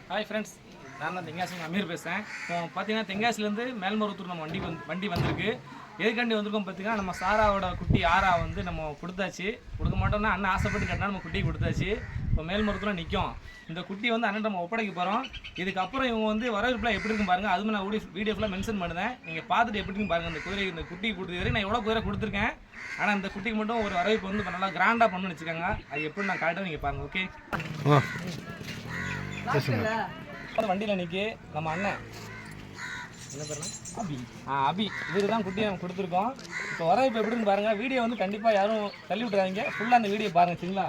Hi friends, நான் தான் தெங்காசி அமீர் பேசுகிறேன். இப்போ பார்த்தீங்கன்னா தெங்காசிலேருந்து மேல்மருவத்தூர் நம்ம வண்டி வந்திருக்கு. எதுக்காண்டி வந்திருக்கோம் பார்த்தீங்கன்னா, நம்ம சாராவோட குட்டி ஆரா வந்து நம்ம கொடுத்தாச்சு. கொடுக்க மாட்டோம்னா அண்ணன் ஆசைப்பட்டு கேட்டால் நம்ம குட்டி கொடுத்தாச்சு. இப்போ மேல்மருவத்தூரில் நிற்கும். இந்த குட்டி வந்து அண்ணன் நம்ம ஒப்படைக்க போகிறோம். இதுக்கப்புறம் இவங்க வந்து வரவேற்புலாம் எப்படி இருக்கும் பாருங்கள். அதுவும் நான் வீடியோ ஃபுல்லாக மென்ஷன் பண்ணுறேன். நீங்கள் பார்த்துட்டு எப்படி இருக்குன்னு பாருங்கள். இந்த குட்டி கொடுத்து நான் எவ்வளோ குதிரை கொடுத்துருக்கேன். ஆனால் இந்த குட்டிக்கு மட்டும் ஒரு வரவேற்பு வந்து நல்லா கிராண்டாக பண்ணணும்னு வச்சுக்கோங்க. அது எப்படி நான் காட்டுறேன் நீங்கள் பாருங்கள். ஓகே, வண்டியில் நிற்கி நம்ம அண்ணன் என்ன பேருனா அபி இவரு தான் குட்டியை நம்ம கொடுத்துருக்கோம். இப்போ வர இப்போ எப்படின்னு பாருங்கள். வீடியோ வந்து கண்டிப்பாக யாரும் தள்ளி விட்டுறாதீங்க. ஃபுல்லாக அந்த வீடியோ பாருங்கள் சரிங்களா.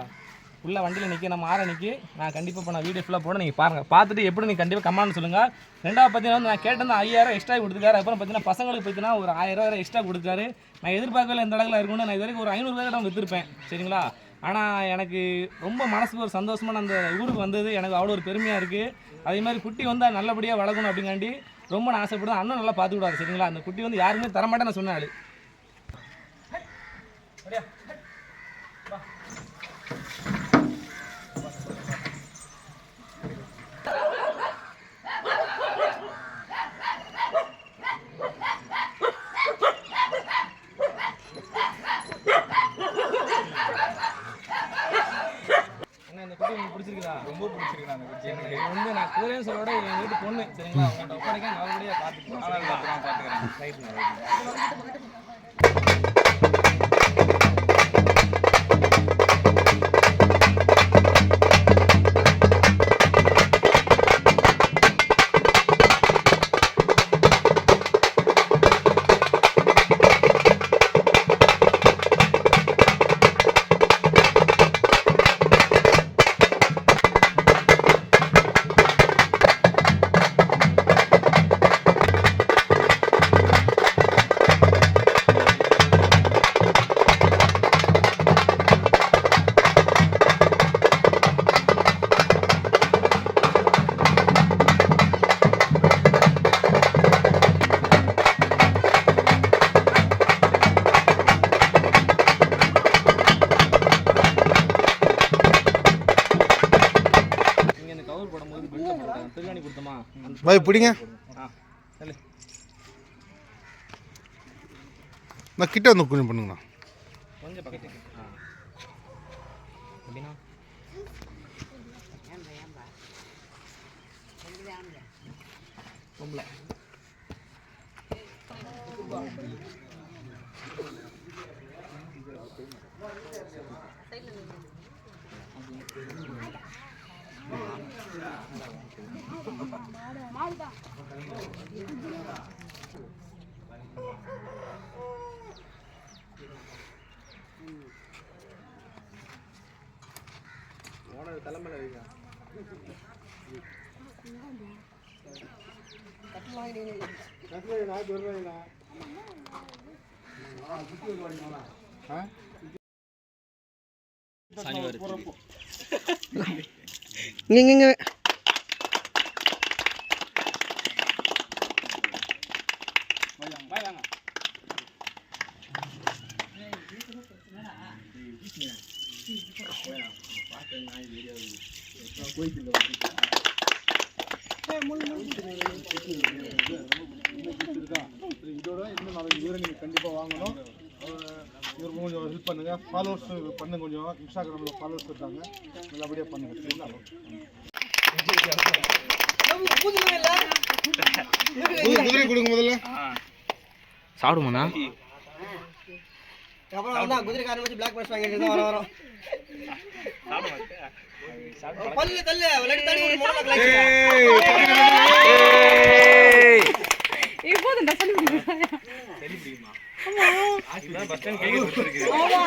ஃபுல்லாக வண்டியில் நிற்கி நம்ம ஆற நிற்கி நான் கண்டிப்பாக இப்போ நான் வீடியோ ஃபுல்லாக போட நீங்கள் பாருங்கள். பார்த்துட்டு எப்படி நீங்கள் கண்டிப்பாக கமெண்ட் சொல்லுங்கள். ரெண்டாவது பார்த்தீங்கன்னா வந்து நான் கேட்டது 5000 எக்ஸ்ட்ரா கொடுத்துருக்காரு. அப்புறம் பார்த்தீங்கன்னா பசங்களுக்கு பார்த்தீங்கன்னா ஒரு 1000 எக்ஸ்ட்ரா கொடுத்துருக்காரு. நான் எதிர்பார்க்கல இந்த இடத்துல இருக்குன்னு. நான் இது வரைக்கும் ஒரு 500 பேர் விற்றுருப்பேன் சரிங்களா. ஆனால் எனக்கு ரொம்ப மனசுக்கு ஒரு சந்தோஷமாக அந்த ஊருக்கு வந்தது எனக்கு அவ்வளோ ஒரு பெருமையாக இருக்குது. அதே மாதிரி குட்டி வந்து நல்லபடியாக வளர்க்கணும் அப்படிங்காண்டி ரொம்ப நான் ஆசைப்படுவேன். அண்ணன் நல்லா பார்த்து விடாது சரிங்களா. அந்த குட்டி வந்து யாருமே தரமாட்டேன் நான் சொன்னாள். இந்த குட்டி உங்களுக்கு பிடிச்சிருக்குதா? ரொம்ப பிடிச்சிருக்கு. அந்த குட்டி எனக்கு வந்து நான் குதிரையும் சொல்லோட எங்கள் வீட்டு பொண்ணு சரிங்களா. உங்கள்கிட்ட ஒப்படைக்க நல்லபடியாக பார்த்துக்கிறேன். ரைட். பாய் பிடிங்க. நான் கிட்ட வந்து கொஞ்சம் பண்ணுங்கண்ணா. கொஞ்சம் பக்கத்து அப்படின்னா பொம்பளை தலைமையில் வைங்க. இங்க இதோட இன்னும் நாளைக்கு இவரை நீங்கள் கண்டிப்பாக வாங்கணும். இவருக்கு கொஞ்சம் ஹெல்ப் பண்ணுங்கள். ஃபாலோவர்ஸ் பண்ண கொஞ்சம் இன்ஸ்டாகிராமில் ஃபாலோவர்ஸ் இருக்காங்க. நல்லபடியாக பண்ணுங்கள் சரிங்களா. குதிரை கொடுங்க முதல்ல. சாப்பிடுமாண்ணா? அப்புறம் குதிரைக்காரன் வச்சு பிளாக் பஸ் வாங்கிட்டு வரோம். பல்ல தல்ல விளையாடி தாடி ஒரு மோனல கிளாஸ். இப்போது நான் சொல்லி முடிக்கிறேன். சரி முடியுமா? ஆமா. ஆ பஸ் ஸ்டாண்ட் கைக்கு கொடுத்திருக்கு. ஆமா.